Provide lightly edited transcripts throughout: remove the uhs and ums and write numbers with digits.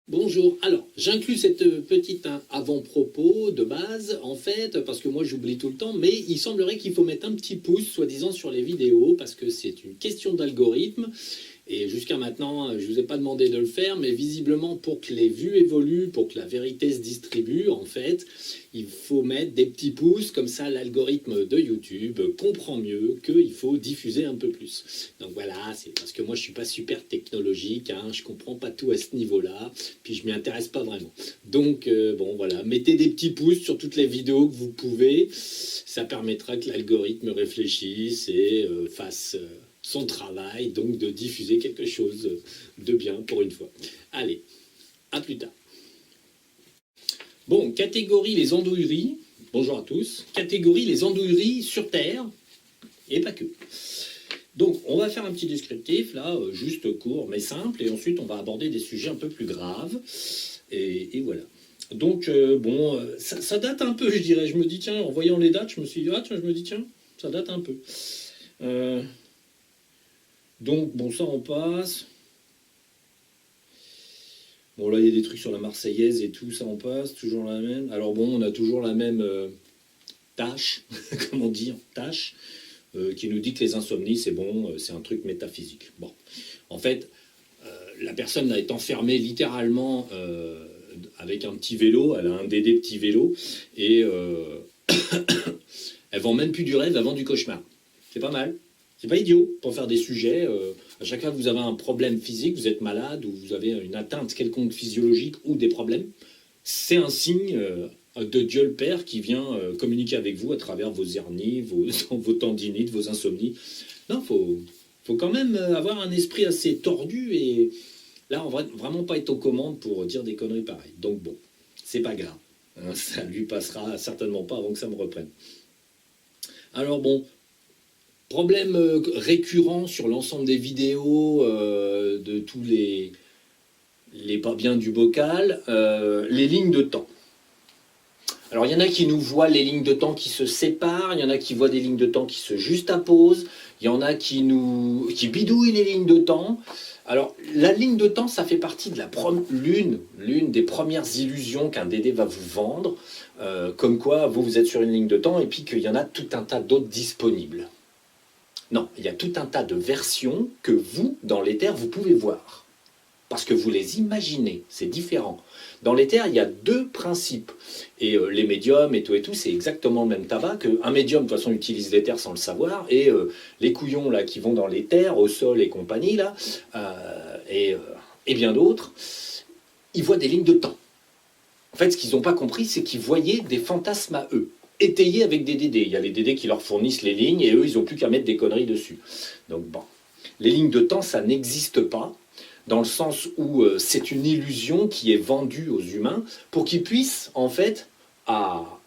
Bonjour. Alors, j'inclus cette petite avant-propos de base, en fait, parce que moi j'oublie tout le temps, mais il semblerait qu'il faut mettre un petit pouce, soi-disant, sur les vidéos, parce que c'est une question d'algorithme. Et jusqu'à maintenant, je ne vous ai pas demandé de le faire, mais visiblement, pour que les vues évoluent, pour que la vérité se distribue, en fait, il faut mettre des petits pouces, comme ça l'algorithme de YouTube comprend mieux qu'il faut diffuser un peu plus. Donc voilà, c'est parce que moi je ne suis pas super technologique, hein, je ne comprends pas tout à ce niveau-là, puis je m'y intéresse pas vraiment. Donc bon voilà, mettez des petits pouces sur toutes les vidéos que vous pouvez, ça permettra que l'algorithme réfléchisse et fasse son travail, donc de diffuser quelque chose de bien pour une fois. Allez, à plus tard. Bon, catégorie les andouilleries. Bonjour à tous. Catégorie les andouilleries sur Terre, et pas que. Donc, on va faire un petit descriptif, là, juste court, mais simple, et ensuite on va aborder des sujets un peu plus graves, et voilà. Donc, bon, ça date un peu, je dirais. Je me dis, tiens, en voyant les dates, je me suis dit, ah, tiens, je me dis, tiens, ça date un peu. Donc, bon, ça, on passe. Bon, là, il y a des trucs sur la Marseillaise et tout, ça, on passe, toujours la même. Alors, bon, on a toujours la même tâche, comment dire, tâche, qui nous dit que les insomnies, c'est bon, c'est un truc métaphysique. Bon, en fait, la personne est enfermée littéralement avec un petit vélo, elle a un Dédé petit vélo, et elle vend même plus du rêve, elle vend du cauchemar. C'est pas mal. C'est pas idiot pour faire des sujets. À chaque fois que vous avez un problème physique, vous êtes malade ou vous avez une atteinte quelconque physiologique ou des problèmes, c'est un signe de Dieu le Père qui vient communiquer avec vous à travers vos hernies, vos tendinites, vos insomnies. Non, faut quand même avoir un esprit assez tordu et là, on va vraiment pas être aux commandes pour dire des conneries pareilles. Donc bon, c'est pas grave. Hein, ça lui passera certainement pas avant que ça me reprenne. Alors bon, problème récurrent sur l'ensemble des vidéos de tous les pas bien du bocal, les lignes de temps. Alors il y en a qui nous voient les lignes de temps qui se séparent, il y en a qui voient des lignes de temps qui se juxtaposent, il y en a qui bidouillent les lignes de temps. Alors la ligne de temps, ça fait partie de l'une des premières illusions qu'un Dédé va vous vendre, comme quoi vous êtes sur une ligne de temps et puis qu'il y en a tout un tas d'autres disponibles. Non, il y a tout un tas de versions que vous, dans l'éther, vous pouvez voir. Parce que vous les imaginez, c'est différent. Dans l'éther, il y a deux principes. Et les médiums et tout, c'est exactement le même tabac qu'un médium, de toute façon, utilise l'éther sans le savoir. Et les couillons là, qui vont dans l'éther, au sol et compagnie, là, et bien d'autres, ils voient des lignes de temps. En fait, ce qu'ils n'ont pas compris, c'est qu'ils voyaient des fantasmes à eux, étayés avec des Dédés. Il y a les Dédés qui leur fournissent les lignes et eux, ils n'ont plus qu'à mettre des conneries dessus. Donc bon, les lignes de temps, ça n'existe pas, dans le sens où c'est une illusion qui est vendue aux humains pour qu'ils puissent, en fait, à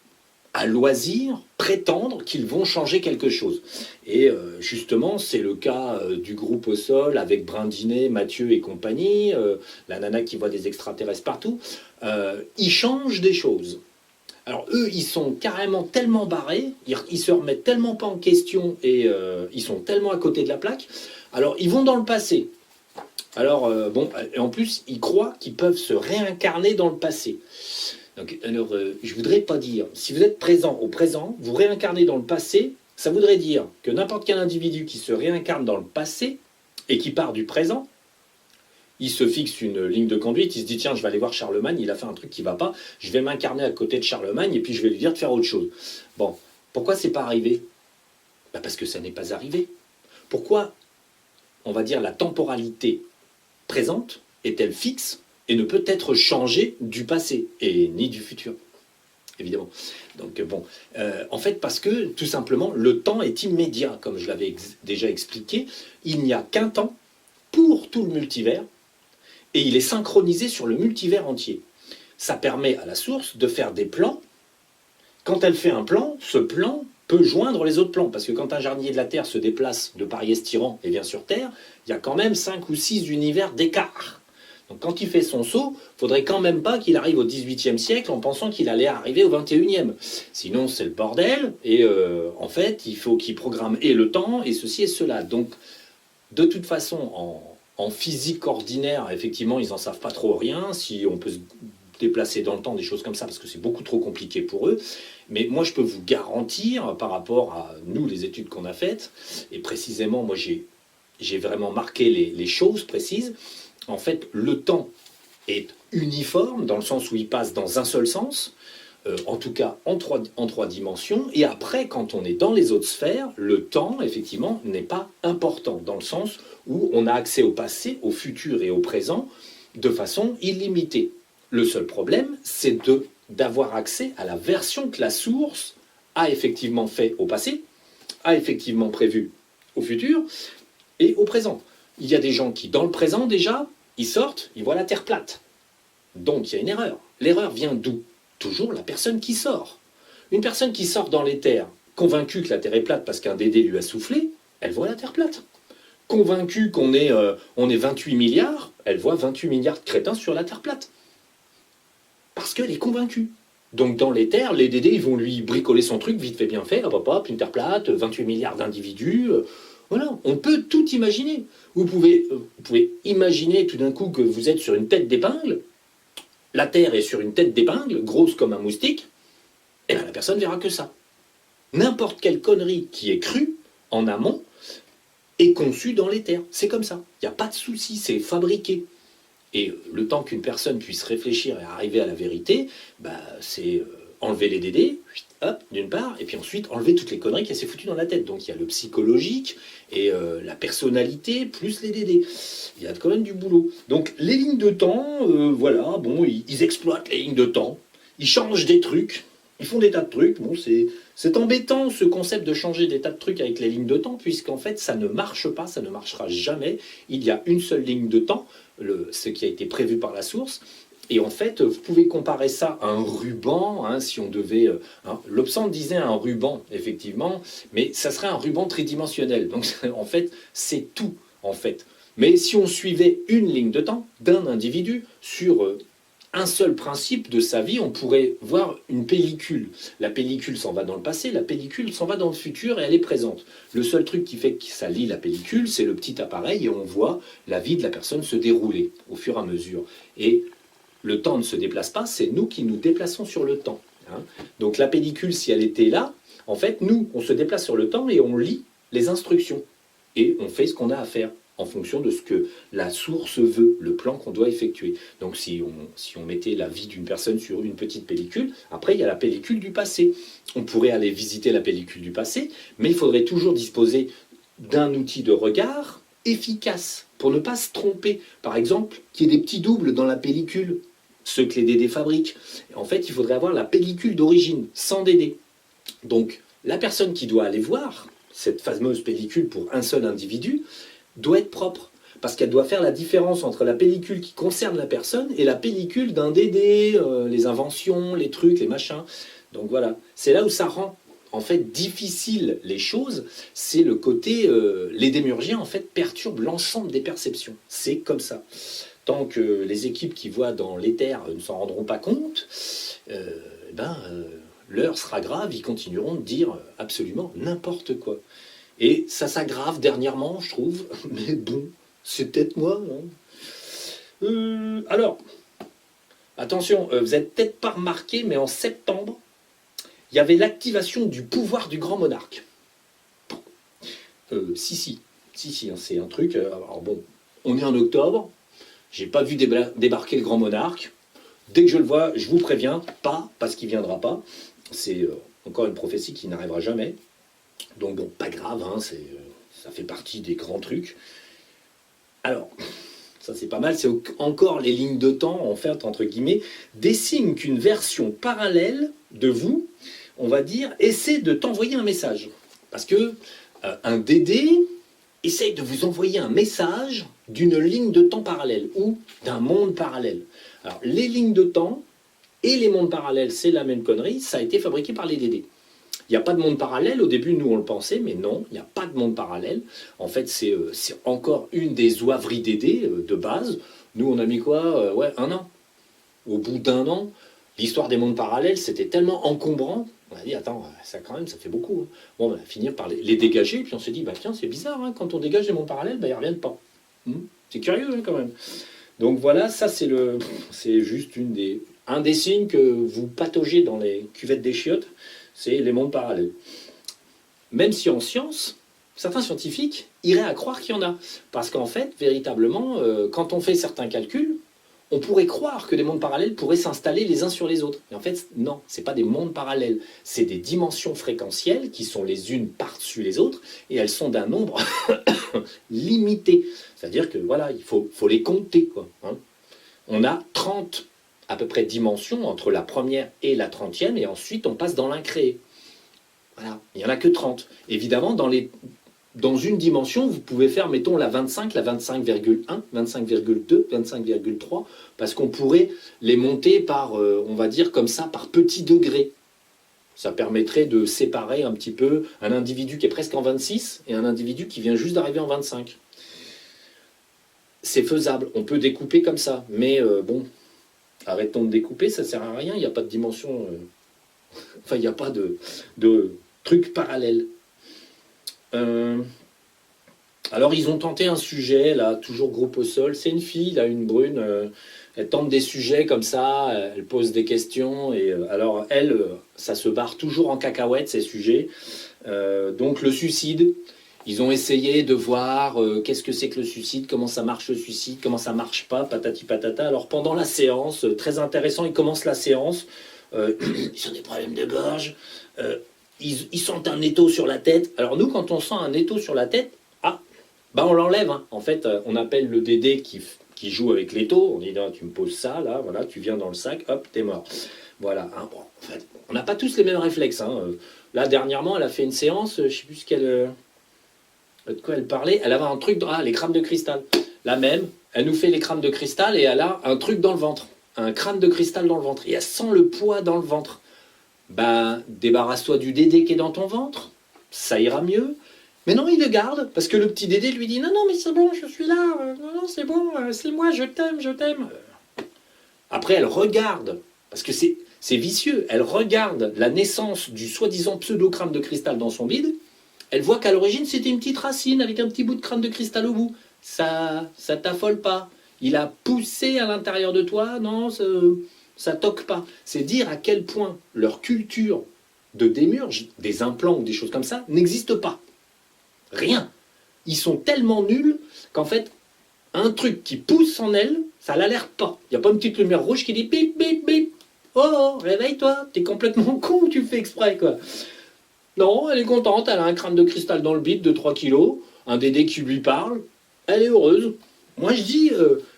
loisir, prétendre qu'ils vont changer quelque chose. Et justement, c'est le cas du groupe au sol avec Brindinet, Mathieu et compagnie, la nana qui voit des extraterrestres partout. Ils changent des choses. Alors eux, ils sont carrément tellement barrés, ils se remettent tellement pas en question et ils sont tellement à côté de la plaque. Alors ils vont dans le passé. Alors bon, et en plus, ils croient qu'ils peuvent se réincarner dans le passé. Donc, alors, je voudrais pas dire, si vous êtes présent au présent, vous réincarnez dans le passé, ça voudrait dire que n'importe quel individu qui se réincarne dans le passé et qui part du présent, il se fixe une ligne de conduite, il se dit tiens, je vais aller voir Charlemagne, il a fait un truc qui va pas, je vais m'incarner à côté de Charlemagne et puis je vais lui dire de faire autre chose. Bon, pourquoi c'est pas arrivé? Parce que ça n'est pas arrivé. Pourquoi, on va dire, la temporalité présente est-elle fixe et ne peut être changée du passé et ni du futur, évidemment. Donc bon, en fait parce que tout simplement le temps est immédiat, comme je l'avais déjà expliqué, il n'y a qu'un temps pour tout le multivers et il est synchronisé sur le multivers entier. Ça permet à la source de faire des plans. Quand elle fait un plan, ce plan peut joindre les autres plans, parce que quand un jardinier de la Terre se déplace de Paris-Estiran et vient sur Terre, il y a quand même 5 ou 6 univers d'écart. Donc quand il fait son saut, il ne faudrait quand même pas qu'il arrive au XVIIIe siècle en pensant qu'il allait arriver au XXIe. Sinon c'est le bordel, et en fait il faut qu'il programme et le temps, et ceci et cela. Donc de toute façon, En physique ordinaire, effectivement, ils n'en savent pas trop rien, si on peut se déplacer dans le temps, des choses comme ça, parce que c'est beaucoup trop compliqué pour eux. Mais moi, je peux vous garantir, par rapport à nous, les études qu'on a faites, et précisément, moi, j'ai vraiment marqué les choses précises. En fait, le temps est uniforme, dans le sens où il passe dans un seul sens, en tout cas en trois dimensions, et après, quand on est dans les autres sphères, le temps, effectivement, n'est pas important, dans le sens où on a accès au passé, au futur et au présent de façon illimitée. Le seul problème, c'est d'avoir accès à la version que la source a effectivement fait au passé, a effectivement prévu au futur et au présent. Il y a des gens qui, dans le présent déjà, ils sortent, ils voient la Terre plate. Donc il y a une erreur. L'erreur vient d'où? Toujours la personne qui sort. Une personne qui sort dans l'éther, convaincue que la Terre est plate parce qu'un Dédé lui a soufflé, elle voit la Terre plate. Convaincue qu'on est 28 milliards, elle voit 28 milliards de crétins sur la Terre plate. Parce qu'elle est convaincue. Donc dans l'éther, les Dédés, ils vont lui bricoler son truc, vite fait bien fait, hop hop hop, une Terre plate, 28 milliards d'individus. Voilà, on peut tout imaginer. Vous pouvez imaginer tout d'un coup que vous êtes sur une tête d'épingle, la Terre est sur une tête d'épingle, grosse comme un moustique, et bien la personne verra que ça. N'importe quelle connerie qui est crue en amont est conçue dans l'éther. C'est comme ça. Il n'y a pas de souci, c'est fabriqué. Et le temps qu'une personne puisse réfléchir et arriver à la vérité, c'est enlever les Dédés, hop, d'une part, et puis ensuite enlever toutes les conneries qu'elle s'est foutues dans la tête. Donc il y a le psychologique et la personnalité plus les Dédés. Il y a quand même du boulot. Donc les lignes de temps, voilà, bon, ils exploitent les lignes de temps, ils changent des trucs, ils font des tas de trucs. Bon, c'est embêtant ce concept de changer des tas de trucs avec les lignes de temps, puisqu'en fait ça ne marche pas, ça ne marchera jamais. Il y a une seule ligne de temps, ce qui a été prévu par la source. Et en fait, vous pouvez comparer ça à un ruban, hein, si on devait... Lobsang disait un ruban, effectivement, mais ça serait un ruban tridimensionnel. Donc, en fait, c'est tout, en fait. Mais si on suivait une ligne de temps d'un individu sur un seul principe de sa vie, on pourrait voir une pellicule. La pellicule s'en va dans le passé, la pellicule s'en va dans le futur et elle est présente. Le seul truc qui fait que ça lie la pellicule, c'est le petit appareil et on voit la vie de la personne se dérouler au fur et à mesure. Et le temps ne se déplace pas, c'est nous qui nous déplaçons sur le temps. Hein. Donc la pellicule, si elle était là, en fait, nous, on se déplace sur le temps et on lit les instructions. Et on fait ce qu'on a à faire en fonction de ce que la source veut, le plan qu'on doit effectuer. Donc si on mettait la vie d'une personne sur une petite pellicule, après il y a la pellicule du passé. On pourrait aller visiter la pellicule du passé, mais il faudrait toujours disposer d'un outil de regard efficace pour ne pas se tromper. Par exemple, qu'il y ait des petits doubles dans la pellicule, ceux que les Dédés fabriquent. En fait, il faudrait avoir la pellicule d'origine, sans Dédé. Donc la personne qui doit aller voir cette fameuse pellicule pour un seul individu, doit être propre. Parce qu'elle doit faire la différence entre la pellicule qui concerne la personne et la pellicule d'un Dédé, les inventions, les trucs, les machins. Donc voilà, c'est là où ça rend en fait difficile les choses, c'est le côté... les démiurgiens en fait perturbent l'ensemble des perceptions. C'est comme ça. Tant que les équipes qui voient dans l'éther ne s'en rendront pas compte, l'heure sera grave, ils continueront de dire absolument n'importe quoi. Et ça s'aggrave dernièrement, je trouve. Mais bon, c'est peut-être moi. Alors, attention, vous n'avez peut-être pas remarqué, mais en septembre, il y avait l'activation du pouvoir du grand monarque. Si, hein, c'est un truc... alors bon, on est en octobre, j'ai pas vu débarquer le grand monarque. Dès que je le vois, je vous préviens, pas, parce qu'il ne viendra pas. C'est encore une prophétie qui n'arrivera jamais. Donc bon, pas grave, hein, ça fait partie des grands trucs. Alors, ça c'est pas mal, c'est encore les lignes de temps, en fait, entre guillemets, dessinent qu'une version parallèle de vous, on va dire, essaie de t'envoyer un message. Parce que un Dédé essaye de vous envoyer un message d'une ligne de temps parallèle ou d'un monde parallèle. Alors, les lignes de temps et les mondes parallèles, c'est la même connerie, ça a été fabriqué par les Dédés. Il n'y a pas de monde parallèle, au début nous on le pensait, mais non, il n'y a pas de monde parallèle. En fait c'est encore une des oiveries Dédés de base. Nous on a mis quoi ouais, 1 an. Au bout d'1 an, l'histoire des mondes parallèles c'était tellement encombrant, on a dit attends, ça quand même ça fait beaucoup. Hein. Bon, on va finir par les dégager, puis on s'est dit bah tiens c'est bizarre, hein, quand on dégage les mondes parallèles, bah, ils ne reviennent pas. C'est curieux hein, quand même. Donc voilà, ça c'est juste un des signes que vous pataugez dans les cuvettes des chiottes, c'est les mondes parallèles. Même si en science, certains scientifiques iraient à croire qu'il y en a. Parce qu'en fait, véritablement, quand on fait certains calculs, on pourrait croire que des mondes parallèles pourraient s'installer les uns sur les autres. Et en fait, non, ce n'est pas des mondes parallèles. C'est des dimensions fréquentielles qui sont les unes par-dessus les autres, et elles sont d'un nombre limité. C'est-à-dire que voilà, il faut les compter, quoi, hein. On a 30 à peu près dimensions entre la première et la 30e, et ensuite on passe dans l'incréé. Voilà, il n'y en a que 30. Évidemment, dans une dimension, vous pouvez faire, mettons, la 25, la 25,1, 25,2, 25,3, parce qu'on pourrait les monter par, on va dire comme ça, par petits degrés. Ça permettrait de séparer un petit peu un individu qui est presque en 26 et un individu qui vient juste d'arriver en 25. C'est faisable, on peut découper comme ça, mais bon, arrêtons de découper, ça ne sert à rien, il n'y a pas de dimension, enfin il n'y a pas de truc parallèle. Alors ils ont tenté un sujet, là, toujours groupe au sol, c'est une fille, là, une brune, elle tente des sujets comme ça, elle pose des questions, et alors elle, ça se barre toujours en cacahuète ces sujets. Donc le suicide, ils ont essayé de voir qu'est-ce que c'est que le suicide, comment ça marche le suicide, comment ça marche pas, patati patata. Alors pendant la séance, très intéressant, ils commencent la séance, ils ont des problèmes de gorge, ils sentent un étau sur la tête. Alors nous, quand on sent un étau sur la tête, on l'enlève. Hein. En fait, on appelle le Dédé qui joue avec l'étau. On dit, non, tu me poses ça, là, voilà, tu viens dans le sac, hop, t'es mort. Voilà. Hein. Bon, en fait, on n'a pas tous les mêmes réflexes. Hein. Là, dernièrement, elle a fait une séance, je ne sais plus de quoi elle parlait. Elle avait un truc, les crânes de cristal. La même, elle nous fait les crânes de cristal et elle a un truc dans le ventre. Un crâne de cristal dans le ventre. Et elle sent le poids dans le ventre. Débarrasse-toi du Dédé qui est dans ton ventre. Ça ira mieux. Mais non, il le garde, parce que le petit Dédé lui dit « Non, non, mais c'est bon, je suis là, non, c'est bon, c'est moi, je t'aime, je t'aime. » Après, elle regarde, parce que c'est vicieux, elle regarde la naissance du soi-disant pseudo-crâne de cristal dans son bide, elle voit qu'à l'origine, c'était une petite racine avec un petit bout de crâne de cristal au bout. Ça t'affole pas. Il a poussé à l'intérieur de toi, non, ça toque pas. C'est dire à quel point leur culture de démurge, des implants ou des choses comme ça, n'existe pas. Rien. Ils sont tellement nuls qu'en fait, un truc qui pousse en elle, ça l'alerte pas. Il n'y a pas une petite lumière rouge qui dit bip, bip, bip. Oh, réveille-toi, t'es complètement con ou tu fais exprès, quoi. Non, elle est contente, elle a un crâne de cristal dans le bide de 3 kilos, un Dédé qui lui parle, elle est heureuse. Moi, je dis,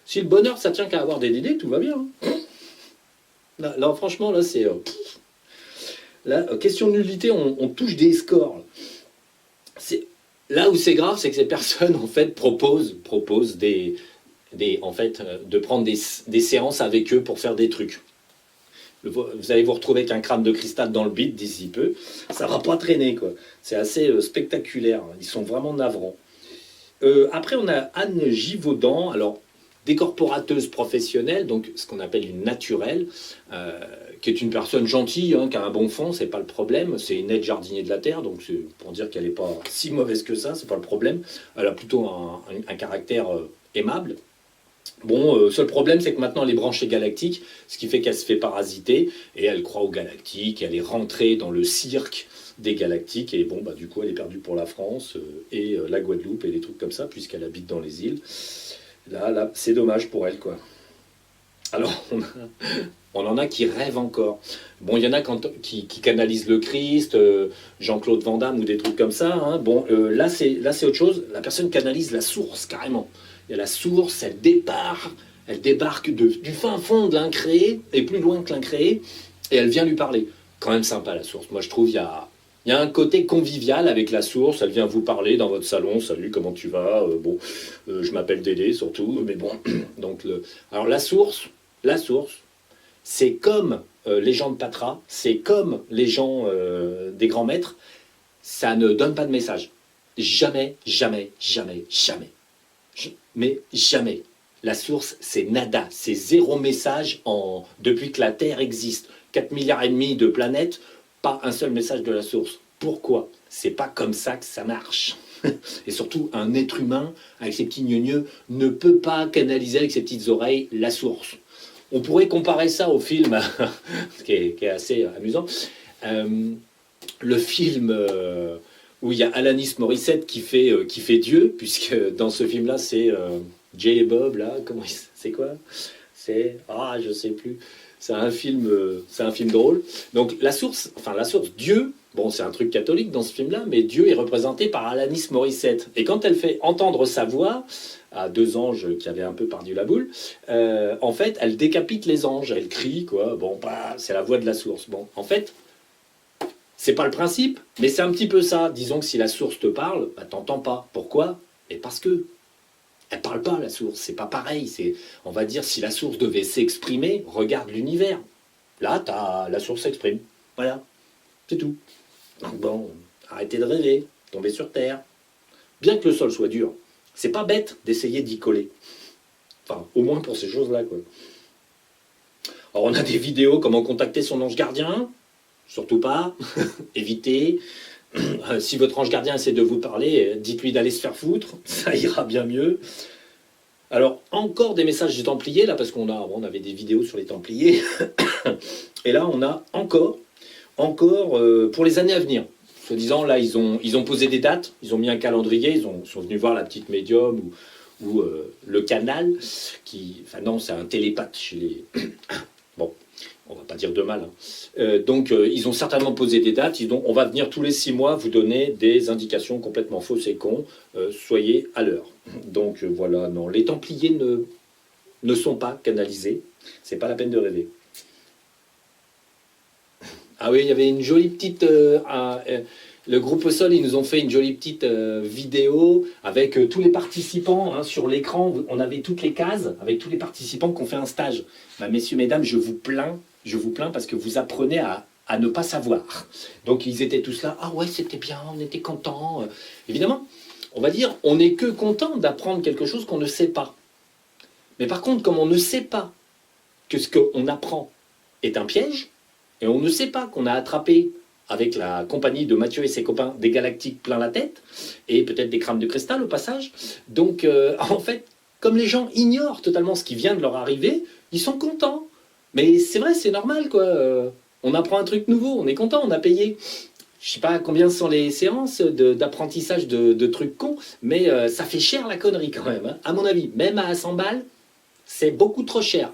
si le bonheur, ça tient qu'à avoir des Dédés, tout va bien. Hein. Là, franchement, là, c'est... Là, question de nullité, on touche des scores. Là où c'est grave, c'est que ces personnes en fait proposent de prendre des séances avec eux pour faire des trucs. Vous allez vous retrouver avec un crâne de cristal dans le bide d'ici peu. Ça va pas traîner, quoi. C'est assez spectaculaire. Ils sont vraiment navrants. Après, on a Anne Givaudan. Alors, décorporateuse professionnelle, donc ce qu'on appelle une naturelle, qui est une personne gentille, hein, qui a un bon fond, c'est pas le problème. C'est une aide jardinier de la terre, donc c'est pour dire qu'elle n'est pas si mauvaise que ça, c'est pas le problème. Elle a plutôt un caractère aimable. Bon, seul problème, c'est que maintenant elle est branchée galactique, ce qui fait qu'elle se fait parasiter, et elle croit aux galactiques, elle est rentrée dans le cirque des galactiques, et bon, du coup, elle est perdue pour la France, et la Guadeloupe, et des trucs comme ça, puisqu'elle habite dans les îles. Là, c'est dommage pour elle, quoi. Alors, on en a qui rêvent encore. Bon, il y en a qui canalisent le Christ, Jean-Claude Van Damme ou des trucs comme ça. Hein. Bon, là, c'est autre chose. La personne canalise la source, carrément. Il y a la source, elle débarque du fin fond de l'incréé, et plus loin que l'incréé, et elle vient lui parler. Quand même sympa, la source. Moi, je trouve, il y a un côté convivial avec la source. Elle vient vous parler dans votre salon. Salut, comment tu vas? Je m'appelle Dédé, surtout. Mais bon, donc, alors la source, c'est comme les gens de Patra, c'est comme les gens des grands maîtres. Ça ne donne pas de message. Jamais, jamais, jamais, jamais. Mais jamais. La source, c'est nada. C'est zéro message depuis que la Terre existe. 4 milliards et demi de planètes, pas un seul message de la source. Pourquoi? C'est pas comme ça que ça marche. Et surtout, un être humain, avec ses petits gneugneux, ne peut pas canaliser avec ses petites oreilles la source. On pourrait comparer ça au film, qui est assez amusant. Le film où il y a Alanis Morissette qui fait Dieu, puisque dans ce film-là, c'est Jay et Bob, là, c'est quoi? Je sais plus. C'est un film drôle. Donc la source, Dieu, bon, c'est un truc catholique dans ce film-là, mais Dieu est représenté par Alanis Morissette. Et quand elle fait entendre sa voix à deux anges qui avaient un peu perdu la boule, en fait, elle décapite les anges, elle crie, quoi. Bon, bah, c'est la voix de la source. Bon, en fait, c'est pas le principe, mais c'est un petit peu ça. Disons que si la source te parle, bah, t'entends pas. Pourquoi? Et parce que elle parle pas, la source. C'est pas pareil. On va dire, si la source devait s'exprimer, regarde l'univers. Là, la source s'exprime. Voilà, c'est tout. Donc bon, arrêtez de rêver, tombez sur terre. Bien que le sol soit dur, c'est pas bête d'essayer d'y coller. Enfin, au moins pour ces choses-là, quoi. Alors, on a des vidéos, comment contacter son ange gardien. Surtout pas. Évitez. Si votre ange gardien essaie de vous parler, dites-lui d'aller se faire foutre. Ça ira bien mieux. Alors, encore des messages des Templiers, là, parce on avait des vidéos sur les Templiers. Et là, on a encore pour les années à venir. Soi-disant, là, ils ont posé des dates, ils ont mis un calendrier, ils sont venus voir la petite médium ou le canal, enfin non, c'est un télépathe chez les... Bon, on va pas dire de mal. Donc, ils ont certainement posé des dates, on va venir tous les 6 mois vous donner des indications complètement fausses et cons, soyez à l'heure. Donc, voilà, non, les Templiers ne sont pas canalisés, c'est pas la peine de rêver. Ah oui, il y avait une jolie petite... le groupe Sol, ils nous ont fait une jolie petite vidéo avec tous les participants hein, sur l'écran. On avait toutes les cases avec tous les participants qui ont fait un stage. Bah, messieurs, mesdames, je vous plains parce que vous apprenez à ne pas savoir. Donc ils étaient tous là. Ah ouais, c'était bien, on était contents. Évidemment, on va dire, on n'est que content d'apprendre quelque chose qu'on ne sait pas. Mais par contre, comme on ne sait pas que ce qu'on apprend est un piège, et on ne sait pas qu'on a attrapé avec la compagnie de Mathieu et ses copains des galactiques plein la tête, et peut-être des crânes de cristal au passage. Donc en fait, comme les gens ignorent totalement ce qui vient de leur arriver, ils sont contents. Mais c'est vrai, c'est normal quoi. On apprend un truc nouveau, on est content, on a payé. Je sais pas combien sont les séances d'apprentissage de trucs cons, mais ça fait cher la connerie quand même. Hein. À mon avis, même à 100 balles, c'est beaucoup trop cher.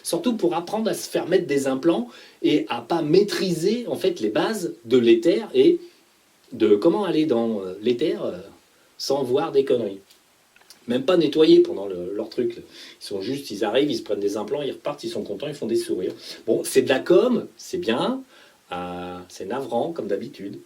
Surtout pour apprendre à se faire mettre des implants et à pas maîtriser en fait les bases de l'éther et de comment aller dans l'éther sans voir des conneries. Même pas nettoyer pendant leur truc. Ils arrivent, ils se prennent des implants, ils repartent, ils sont contents, ils font des sourires. Bon, c'est de la com, c'est bien, c'est navrant comme d'habitude.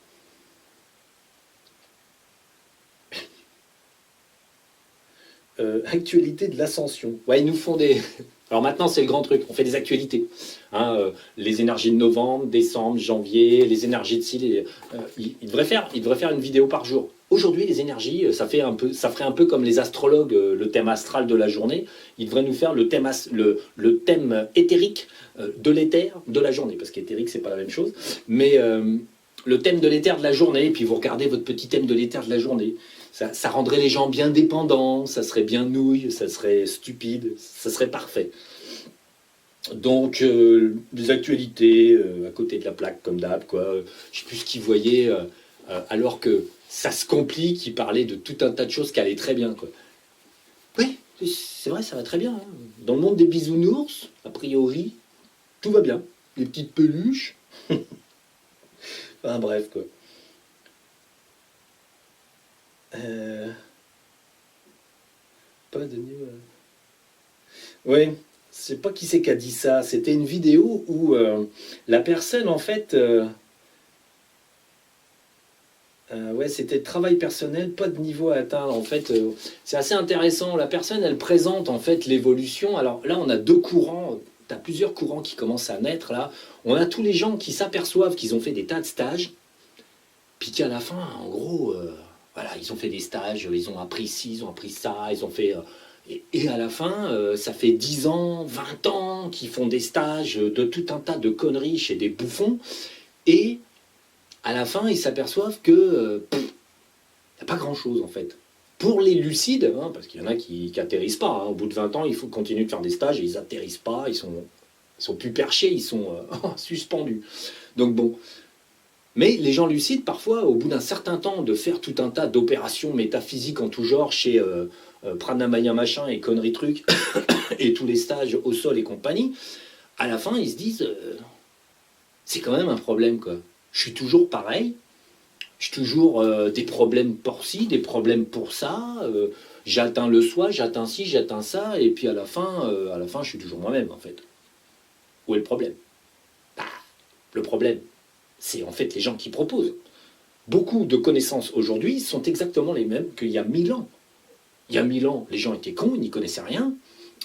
Actualité de l'ascension. Ouais, ils nous font des... Alors maintenant, c'est le grand truc. On fait des actualités. Hein, les énergies de novembre, décembre, janvier, les énergies de ci. Il devrait faire une vidéo par jour. Aujourd'hui, les énergies, ça ferait un peu comme les astrologues, le thème astral de la journée. Il devrait nous faire le thème éthérique de l'éther de la journée. Parce qu'éthérique, c'est pas la même chose. Mais le thème de l'éther de la journée, et puis vous regardez votre petit thème de l'éther de la journée. Ça rendrait les gens bien dépendants, ça serait bien nouille, ça serait stupide, ça serait parfait. Donc, des actualités à côté de la plaque, comme d'hab, quoi. Je sais plus ce qu'ils voyaient, alors que ça se complique, ils parlaient de tout un tas de choses qui allaient très bien, quoi. Oui, c'est vrai, ça va très bien. Hein. Dans le monde des bisounours, a priori, tout va bien. Les petites peluches. Enfin, bref, quoi. Pas de niveau. Oui, je sais pas qui c'est qui a dit ça. C'était une vidéo où la personne, en fait, ouais, c'était travail personnel, pas de niveau à atteindre. En fait, c'est assez intéressant. La personne, elle présente en fait l'évolution. Alors là, on a deux courants. Tu as plusieurs courants qui commencent à naître là. On a tous les gens qui s'aperçoivent qu'ils ont fait des tas de stages, puis qu'à la fin, en gros. Voilà, ils ont fait des stages, ils ont appris ci, ils ont appris ça, ils ont fait... et à la fin, ça fait 10 ans, 20 ans qu'ils font des stages de tout un tas de conneries chez des bouffons. Et à la fin, ils s'aperçoivent que il n'y a pas grand-chose en fait. Pour les lucides, hein, parce qu'il y en a qui atterrissent pas, hein, au bout de 20 ans, il faut continuer de faire des stages et ils atterrissent pas, ils sont plus perchés, ils sont suspendus. Donc bon. Mais les gens lucides, parfois, au bout d'un certain temps de faire tout un tas d'opérations métaphysiques en tout genre chez Pranamaya machin et conneries trucs et tous les stages au sol et compagnie, à la fin, ils se disent c'est quand même un problème, quoi. Je suis toujours pareil, j'ai toujours des problèmes pour ci, des problèmes pour ça, j'atteins le soi, j'atteins ci, j'atteins ça, et puis à la fin, je suis toujours moi-même, en fait. Où est le problème? Bah, le problème, c'est en fait les gens qui proposent. Beaucoup de connaissances aujourd'hui sont exactement les mêmes qu'il y a 1000 ans. Il y a 1000 ans, les gens étaient cons, ils n'y connaissaient rien.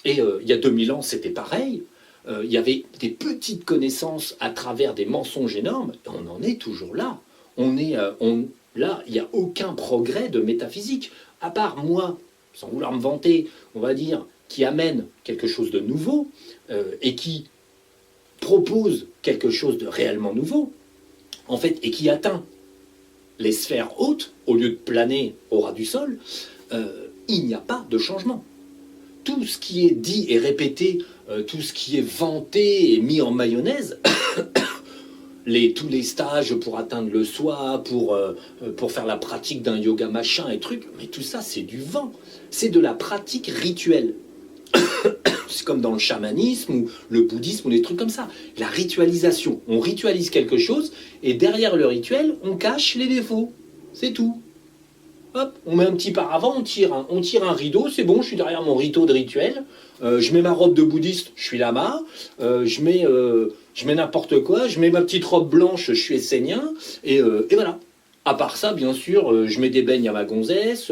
Et il y a 2000 ans, c'était pareil. Il y avait des petites connaissances à travers des mensonges énormes. Et on en est toujours là. Là, il n'y a aucun progrès de métaphysique. À part moi, sans vouloir me vanter, on va dire, qui amène quelque chose de nouveau et qui propose quelque chose de réellement nouveau, en fait, et qui atteint les sphères hautes, au lieu de planer au ras du sol, il n'y a pas de changement. Tout ce qui est dit et répété, tout ce qui est vanté et mis en mayonnaise, tous les stages pour atteindre le soi, pour faire la pratique d'un yoga machin et trucs, mais tout ça c'est du vent, c'est de la pratique rituelle. C'est comme dans le chamanisme ou le bouddhisme ou des trucs comme ça. La ritualisation. On ritualise quelque chose et derrière le rituel, on cache les défauts. C'est tout. Hop, on met un petit paravent, on tire un rideau, c'est bon, je suis derrière mon rideau de rituel. Je mets ma robe de bouddhiste, je suis lama. Je mets n'importe quoi, je mets ma petite robe blanche, je suis essénien. Et voilà. À part ça, bien sûr, je mets des beignes à ma gonzesse,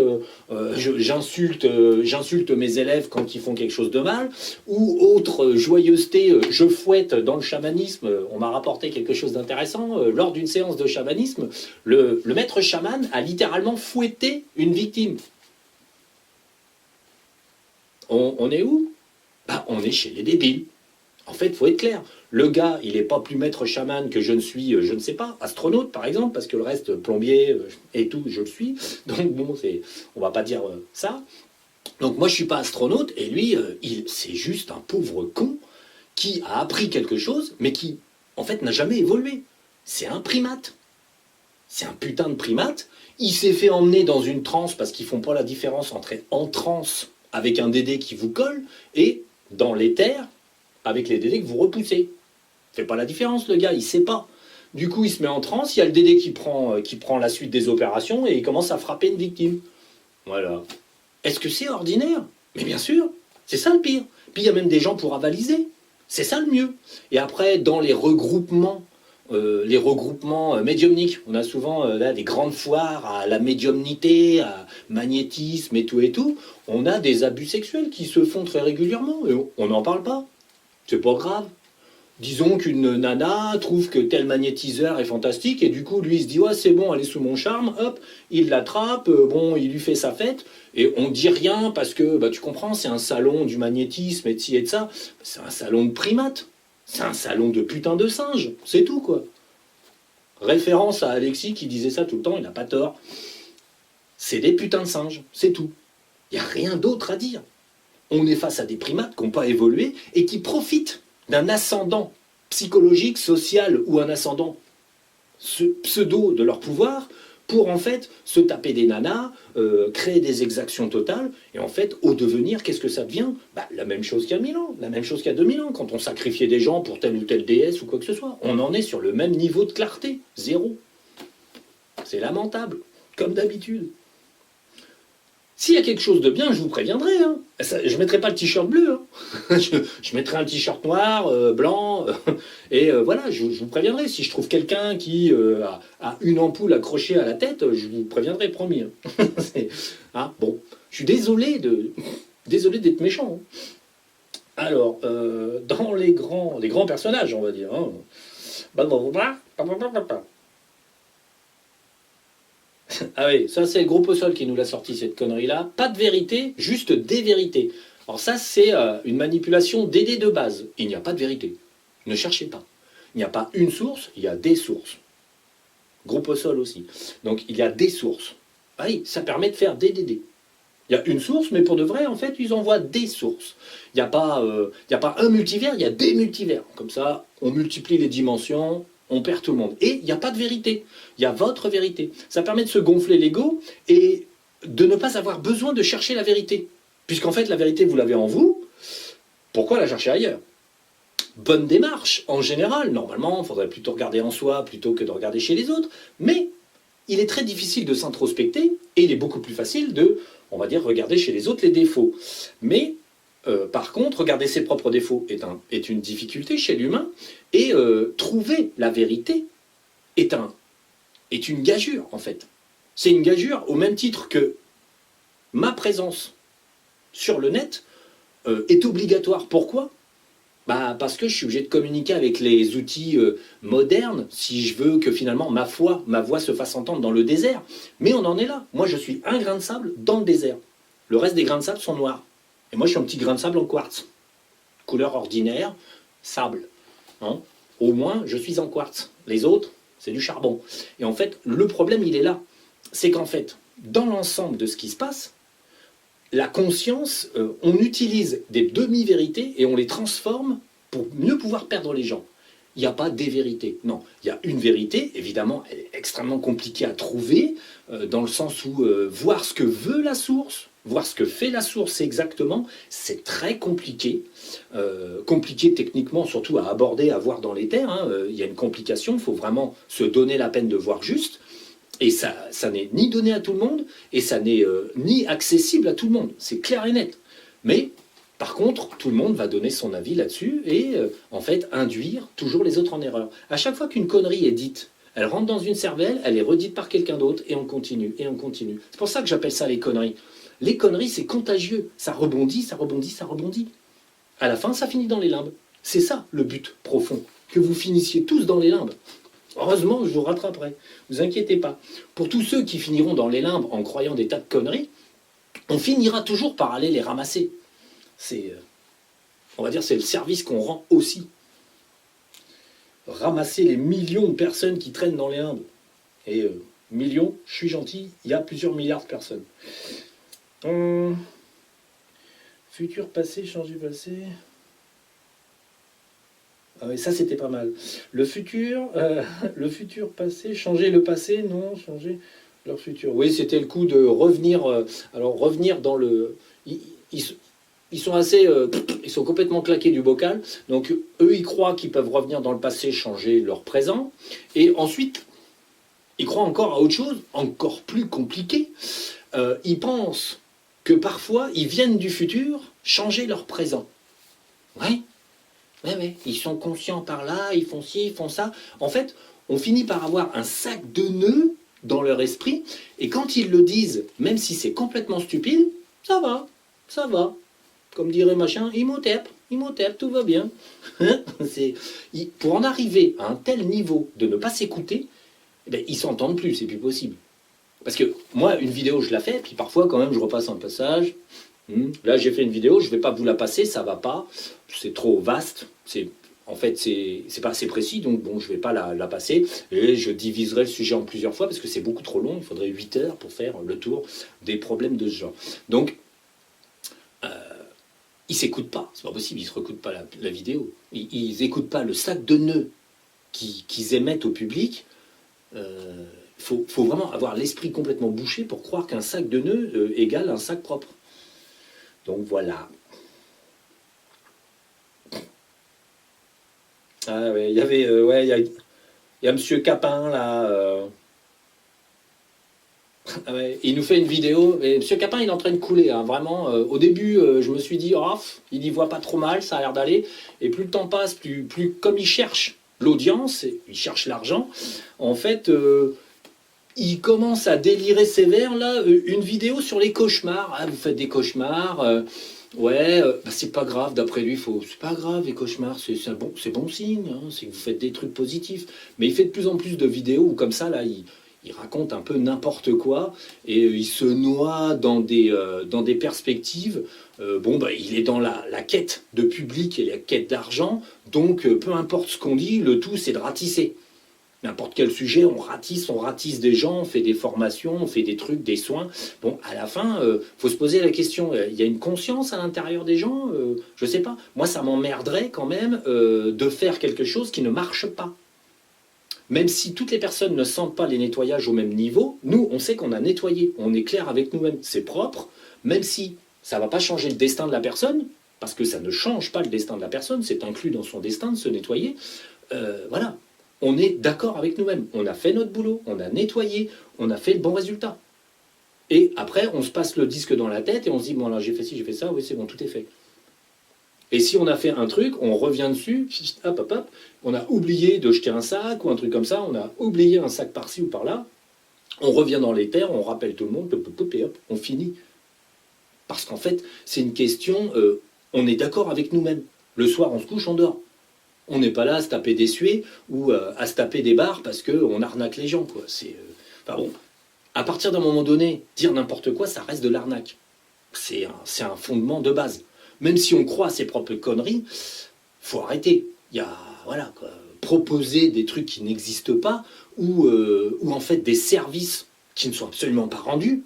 j'insulte mes élèves quand ils font quelque chose de mal, ou autre joyeuseté, je fouette dans le chamanisme. On m'a rapporté quelque chose d'intéressant. Lors d'une séance de chamanisme, le maître chaman a littéralement fouetté une victime. On est où? Bah, on est chez les débiles. En fait, il faut être clair. Le gars, il n'est pas plus maître chaman que je ne suis, je ne sais pas, astronaute par exemple, parce que le reste, plombier et tout, je le suis. Donc bon, on va pas dire ça. Donc moi, je suis pas astronaute, et lui, c'est juste un pauvre con qui a appris quelque chose, mais qui, en fait, n'a jamais évolué. C'est un primate. C'est un putain de primate. Il s'est fait emmener dans une transe parce qu'ils font pas la différence entre être en transe avec un dédé qui vous colle et dans l'éther avec les dédés que vous repoussez. Fait pas la différence, le gars, il sait pas. Du coup, il se met en transe, il y a le dédé qui prend la suite des opérations et il commence à frapper une victime. Voilà. Est-ce que c'est ordinaire? Mais bien sûr, c'est ça le pire. Puis il y a même des gens pour avaliser. C'est ça le mieux. Et après, dans les regroupements médiumniques, on a souvent là des grandes foires à la médiumnité, à magnétisme et tout. On a des abus sexuels qui se font très régulièrement et on n'en parle pas. C'est pas grave. Disons qu'une nana trouve que tel magnétiseur est fantastique et du coup lui il se dit ouais c'est bon, elle est sous mon charme, hop, il l'attrape, bon il lui fait sa fête et on dit rien parce que bah tu comprends, c'est un salon du magnétisme et de ci et de ça, c'est un salon de primates, c'est un salon de putain de singes, c'est tout quoi. Référence à Alexis qui disait ça tout le temps, il n'a pas tort. C'est des putains de singes, c'est tout. Il n'y a rien d'autre à dire. On est face à des primates qui n'ont pas évolué et qui profitent d'un ascendant psychologique, social ou un ascendant pseudo de leur pouvoir pour en fait se taper des nanas, créer des exactions totales et en fait au devenir qu'est-ce que ça devient? Bah, la même chose qu'il y a 1000 ans, la même chose qu'il y a 2000 ans quand on sacrifiait des gens pour telle ou telle déesse ou quoi que ce soit. On en est sur le même niveau de clarté, zéro. C'est lamentable, comme d'habitude. S'il y a quelque chose de bien, je vous préviendrai. Hein. Je ne mettrai pas le t-shirt bleu. Hein. je mettrai un t-shirt noir, blanc. Et voilà, je vous préviendrai. Si je trouve quelqu'un qui a une ampoule accrochée à la tête, je vous préviendrai, promis. Hein. Hein, bon, je suis désolé d'être méchant. Hein. Alors, dans les grands personnages, on va dire. Hein. Ah oui, ça c'est le groupe au sol qui nous l'a sorti cette connerie-là. Pas de vérité, juste des vérités. Alors ça c'est une manipulation d'aider de base. Il n'y a pas de vérité. Ne cherchez pas. Il n'y a pas une source, il y a des sources. Groupe au sol aussi. Donc il y a des sources. Oui, ça permet de faire des DD. Il y a une source, mais pour de vrai, en fait, ils envoient des sources. Il n'y a pas, un multivers, il y a des multivers. Comme ça, on multiplie les dimensions, on perd tout le monde. Et il n'y a pas de vérité. Il y a votre vérité. Ça permet de se gonfler l'ego et de ne pas avoir besoin de chercher la vérité. Puisqu'en fait, la vérité, vous l'avez en vous. Pourquoi la chercher ailleurs? Bonne démarche, en général. Normalement, il faudrait plutôt regarder en soi plutôt que de regarder chez les autres. Mais il est très difficile de s'introspecter et il est beaucoup plus facile de, on va dire, regarder chez les autres les défauts. Mais par contre, regarder ses propres défauts est une difficulté chez l'humain et trouver la vérité est une gageure en fait. C'est une gageure au même titre que ma présence sur le net est obligatoire. Pourquoi? Parce que je suis obligé de communiquer avec les outils modernes si je veux que finalement ma voix se fasse entendre dans le désert. Mais on en est là. Moi, je suis un grain de sable dans le désert. Le reste des grains de sable sont noirs. Et moi, je suis un petit grain de sable en quartz. Couleur ordinaire, sable. Hein? Au moins, je suis en quartz. Les autres, c'est du charbon. Et en fait, le problème, il est là. C'est qu'en fait, dans l'ensemble de ce qui se passe, la conscience, on utilise des demi-vérités et on les transforme pour mieux pouvoir perdre les gens. Il n'y a pas des vérités. Non, il y a une vérité, évidemment, elle est extrêmement compliquée à trouver, dans le sens où voir ce que veut la source, voir ce que fait la source exactement, c'est très compliqué. Compliqué techniquement, surtout à aborder, à voir dans les terres. Hein. Il y a une complication, il faut vraiment se donner la peine de voir juste. Et ça n'est ni donné à tout le monde, et ça n'est ni accessible à tout le monde. C'est clair et net. Mais, par contre, tout le monde va donner son avis là-dessus et, en fait, induire toujours les autres en erreur. À chaque fois qu'une connerie est dite, elle rentre dans une cervelle, elle est redite par quelqu'un d'autre, et on continue, et on continue. C'est pour ça que j'appelle ça les conneries. Les conneries, c'est contagieux. Ça rebondit, ça rebondit, ça rebondit. À la fin, ça finit dans les limbes. C'est ça, le but profond. Que vous finissiez tous dans les limbes. Heureusement, je vous rattraperai. Ne vous inquiétez pas. Pour tous ceux qui finiront dans les limbes en croyant des tas de conneries, on finira toujours par aller les ramasser. C'est, on va dire, c'est le service qu'on rend aussi. Ramasser les millions de personnes qui traînent dans les limbes. Et millions, je suis gentil, il y a plusieurs milliards de personnes. Futur passé, changer passé... Ah oui, ça c'était pas mal. Le futur passé, changer le passé, non, changer leur futur. Oui, c'était le coup de revenir. Alors revenir dans le. Ils sont assez, ils sont complètement claqués du bocal. Donc eux, ils croient qu'ils peuvent revenir dans le passé, changer leur présent, et ensuite, ils croient encore à autre chose, encore plus compliqué. Ils pensent que parfois, ils viennent du futur changer leur présent. Oui. Ouais, ils sont conscients par là, ils font ci, ils font ça. En fait, on finit par avoir un sac de nœuds dans leur esprit, et quand ils le disent, même si c'est complètement stupide, ça va, ça va. Comme dirait machin, Imhotep, tout va bien. Pour en arriver à un tel niveau de ne pas s'écouter, eh bien, ils s'entendent plus, c'est plus possible. Parce que moi, une vidéo, je la fais, puis parfois, quand même, je repasse un passage. Là, j'ai fait une vidéo, je ne vais pas vous la passer, ça ne va pas, c'est trop vaste, en fait, c'est pas assez précis, donc bon, je ne vais pas la passer, et je diviserai le sujet en plusieurs fois, parce que c'est beaucoup trop long, il faudrait 8 heures pour faire le tour des problèmes de ce genre. Donc, ils ne s'écoutent pas, c'est pas possible, ils ne se réécoutent pas la vidéo, ils n'écoutent pas le sac de nœuds qu'ils émettent au public. Faut vraiment avoir l'esprit complètement bouché pour croire qu'un sac de nœuds égale un sac propre. Donc voilà. Ah ouais, il y avait, il y a Monsieur Capin là. Ah ouais, il nous fait une vidéo. Et Monsieur Capin, il est en train de couler, hein, vraiment. Au début, je me suis dit, oh, il y voit pas trop mal, ça a l'air d'aller. Et plus le temps passe, plus comme il cherche l'audience, il cherche l'argent. En fait, il commence à délirer sévère là. Une vidéo sur les cauchemars. Ah, vous faites des cauchemars. C'est pas grave, d'après lui, c'est pas grave les cauchemars, c'est bon signe, hein, c'est que vous faites des trucs positifs. Mais il fait de plus en plus de vidéos où comme ça, là, il raconte un peu n'importe quoi, et il se noie dans des perspectives. Il est dans la quête de public et la quête d'argent, donc peu importe ce qu'on dit, le tout c'est de ratisser. N'importe quel sujet, on ratisse des gens, on fait des formations, on fait des trucs, des soins. Bon, à la fin, faut se poser la question, il y a une conscience à l'intérieur des gens je sais pas. Moi, ça m'emmerderait quand même de faire quelque chose qui ne marche pas. Même si toutes les personnes ne sentent pas les nettoyages au même niveau, nous, on sait qu'on a nettoyé, on est clair avec nous-mêmes, c'est propre, même si ça ne va pas changer le destin de la personne, parce que ça ne change pas le destin de la personne, c'est inclus dans son destin de se nettoyer. Voilà, on est d'accord avec nous-mêmes, on a fait notre boulot, on a nettoyé, on a fait le bon résultat. Et après, on se passe le disque dans la tête et on se dit, bon alors j'ai fait ci, j'ai fait ça, oui c'est bon, tout est fait. Et si on a fait un truc, on revient dessus, hop, hop, hop, on a oublié de jeter un sac ou un truc comme ça, on a oublié un sac par-ci ou par-là, on revient dans les terres, on rappelle tout le monde, et hop, on finit. Parce qu'en fait, c'est une question, on est d'accord avec nous-mêmes. Le soir, on se couche, on dort. On n'est pas là à se taper des suées ou à se taper des barres parce qu'on arnaque les gens, quoi. Enfin bon, à partir d'un moment donné, dire n'importe quoi, ça reste de l'arnaque. C'est un fondement de base. Même si on croit à ses propres conneries, faut arrêter. Il y a, voilà, quoi, proposer des trucs qui n'existent pas ou en fait des services qui ne sont absolument pas rendus,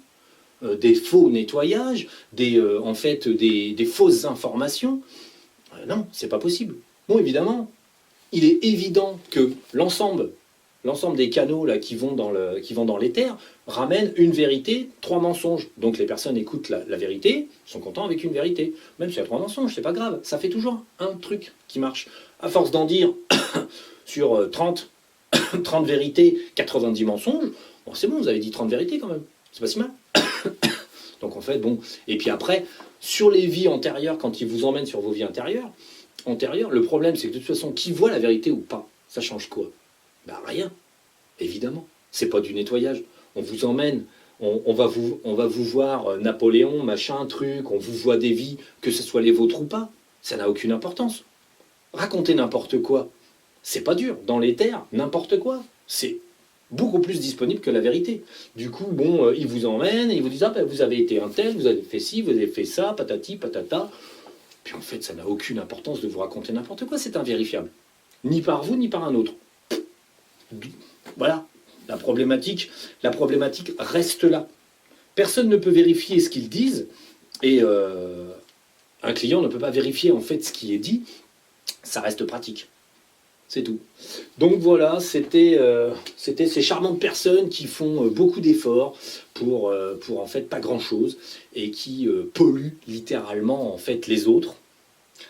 des faux nettoyages, en fait des fausses informations. Non, c'est pas possible. Bon, évidemment, il est évident que l'ensemble des canaux là, qui vont dans l'éther ramènent une vérité, 3 mensonges. Donc les personnes écoutent la vérité, sont contents avec une vérité. Même s'il y a 3 mensonges, c'est pas grave. Ça fait toujours un truc qui marche. À force d'en dire sur 30 vérités, 90 mensonges, bon, c'est bon, vous avez dit 30 vérités quand même. C'est pas si mal. Donc en fait, bon. Et puis après, sur les vies antérieures, quand ils vous emmènent sur vos vies antérieures, le problème c'est que de toute façon, qui voit la vérité ou pas, ça change quoi? Ben rien, évidemment. C'est pas du nettoyage. On vous emmène, on va vous voir Napoléon, machin, truc, on vous voit des vies, que ce soit les vôtres ou pas. Ça n'a aucune importance. Raconter n'importe quoi, c'est pas dur. Dans les terres, n'importe quoi, c'est beaucoup plus disponible que la vérité. Du coup, bon, ils vous emmènent, et ils vous disent, ah ben vous avez été un tel, vous avez fait ci, vous avez fait ça, patati, patata. Puis en fait, ça n'a aucune importance de vous raconter n'importe quoi, c'est invérifiable. Ni par vous, ni par un autre. Voilà, la problématique reste là. Personne ne peut vérifier ce qu'ils disent, et un client ne peut pas vérifier en fait ce qui est dit, ça reste pratique. C'est tout. Donc voilà, c'était ces charmantes personnes qui font beaucoup d'efforts pour en fait pas grand-chose, et qui polluent littéralement en fait les autres.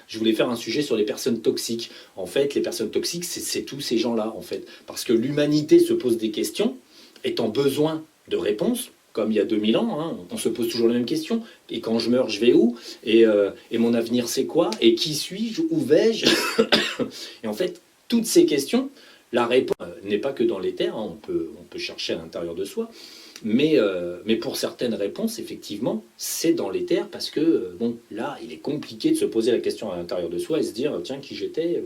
Je voulais faire un sujet sur les personnes toxiques. En fait, les personnes toxiques, c'est tous ces gens-là, en fait. Parce que l'humanité se pose des questions, étant besoin de réponses, comme il y a 2000 ans, hein, on se pose toujours les mêmes questions. Et quand je meurs, je vais où et mon avenir, c'est quoi? Et qui suis-je? Où vais-je? Et en fait, toutes ces questions, la réponse n'est pas que dans les terres, hein, on peut chercher à l'intérieur de soi. Mais pour certaines réponses, effectivement, c'est dans les terres parce que, bon, là, il est compliqué de se poser la question à l'intérieur de soi et se dire, tiens, qui j'étais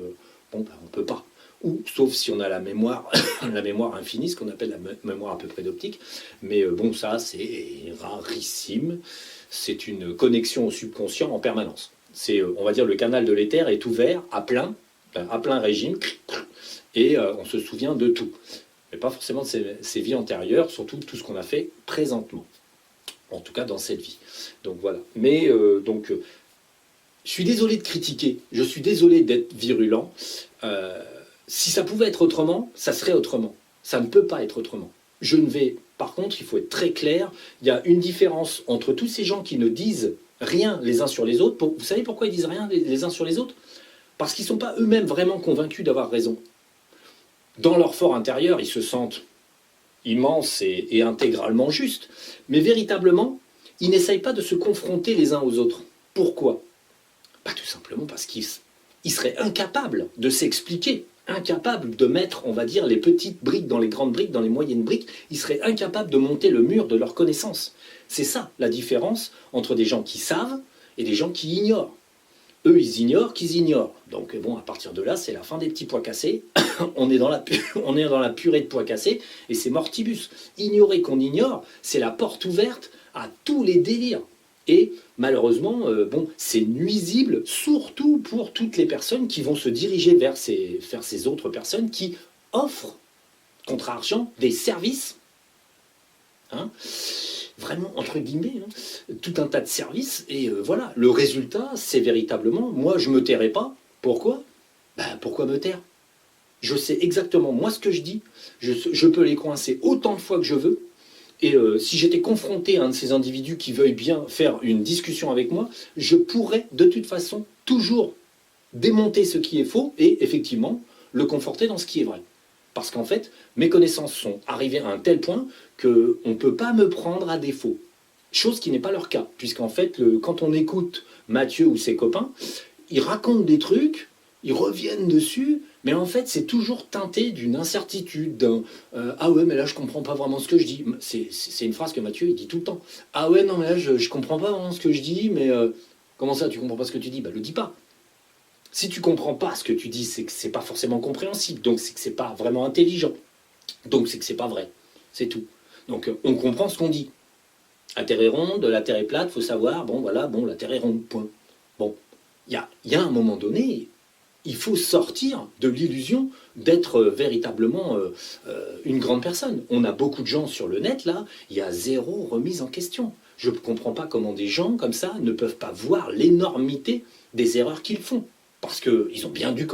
bon, ben, on peut pas. Ou, sauf si on a la mémoire, la mémoire infinie, ce qu'on appelle la mémoire à peu près d'optique. Mais bon, ça, c'est rarissime. C'est une connexion au subconscient en permanence. C'est, on va dire, le canal de l'éther est ouvert à plein régime, et on se souvient de tout. Mais pas forcément de ses vies antérieures, surtout tout ce qu'on a fait présentement. En tout cas, dans cette vie. Donc voilà. Mais je suis désolé de critiquer, je suis désolé d'être virulent. Si ça pouvait être autrement, ça serait autrement. Ça ne peut pas être autrement. Par contre, il faut être très clair, il y a une différence entre tous ces gens qui ne disent rien les uns sur les autres. Vous savez pourquoi ils disent rien les uns sur les autres? Parce qu'ils ne sont pas eux-mêmes vraiment convaincus d'avoir raison. Dans leur fort intérieur, ils se sentent immenses et intégralement justes. Mais véritablement, ils n'essayent pas de se confronter les uns aux autres. Pourquoi? Tout simplement parce qu'ils seraient incapables de s'expliquer, incapables de mettre, on va dire, les petites briques dans les grandes briques, dans les moyennes briques. Ils seraient incapables de monter le mur de leur connaissance. C'est ça la différence entre des gens qui savent et des gens qui ignorent. Eux, ils ignorent qu'ils ignorent. Donc bon, à partir de là, c'est la fin des petits pois cassés. on est dans la purée de pois cassés, et c'est mortibus. Ignorer qu'on ignore, c'est la porte ouverte à tous les délires. Et malheureusement, c'est nuisible, surtout pour toutes les personnes qui vont se diriger vers ces autres personnes qui offrent contrat argent, des services, hein, vraiment entre guillemets, hein, tout un tas de services, et voilà, le résultat, c'est véritablement, moi je me tairai pas. Pourquoi? Ben, pourquoi me taire? Je sais exactement, moi, ce que je dis, je peux les coincer autant de fois que je veux, et si j'étais confronté à un de ces individus qui veuille bien faire une discussion avec moi, je pourrais de toute façon toujours démonter ce qui est faux et effectivement le conforter dans ce qui est vrai. Parce qu'en fait, mes connaissances sont arrivées à un tel point qu'on ne peut pas me prendre à défaut. Chose qui n'est pas leur cas, puisqu'en fait, quand on écoute Mathieu ou ses copains, ils racontent des trucs, ils reviennent dessus, mais en fait, c'est toujours teinté d'une incertitude, d'un ah ouais, mais là, je comprends pas vraiment ce que je dis. C'est une phrase que Mathieu, il dit tout le temps. Ah ouais, non, mais là, je comprends pas vraiment ce que je dis, mais comment ça, tu comprends pas ce que tu dis? Bah, le dis pas. Si tu comprends pas ce que tu dis, c'est que c'est pas forcément compréhensible, donc c'est que c'est pas vraiment intelligent, donc c'est que c'est pas vrai. C'est tout. Donc on comprend ce qu'on dit. La Terre est ronde, la Terre est plate, faut savoir, bon voilà, bon, la Terre est ronde, point. Bon, il y a un moment donné, il faut sortir de l'illusion d'être véritablement une grande personne. On a beaucoup de gens sur le net, là, il y a zéro remise en question. Je ne comprends pas comment des gens comme ça ne peuvent pas voir l'énormité des erreurs qu'ils font. Parce qu'ils ont bien dû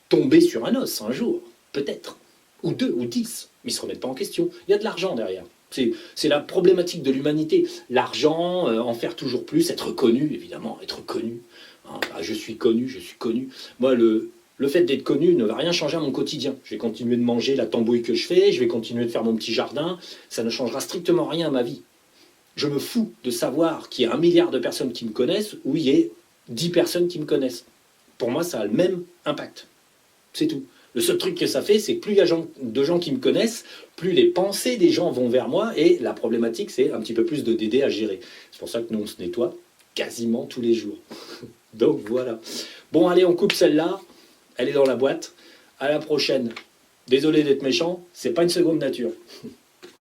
tomber sur un os un jour, peut-être, ou deux, ou 10, mais ils ne se remettent pas en question. Il y a de l'argent derrière. C'est la problématique de l'humanité. L'argent, en faire toujours plus, être connu, évidemment, être connu. Hein, bah, je suis connu, je suis connu. Moi, le fait d'être connu ne va rien changer à mon quotidien. Je vais continuer de manger la tambouille que je fais, je vais continuer de faire mon petit jardin, ça ne changera strictement rien à ma vie. Je me fous de savoir qu'il y a 1 milliard de personnes qui me connaissent ou il y ait 10 personnes qui me connaissent. Pour moi, ça a le même impact. C'est tout. Le seul truc que ça fait, c'est que plus il y a de gens qui me connaissent, plus les pensées des gens vont vers moi, et la problématique, c'est un petit peu plus de Dédé à gérer. C'est pour ça que nous, on se nettoie quasiment tous les jours. Donc voilà. Bon, allez, on coupe celle-là. Elle est dans la boîte. À la prochaine. Désolé d'être méchant, c'est pas une seconde nature.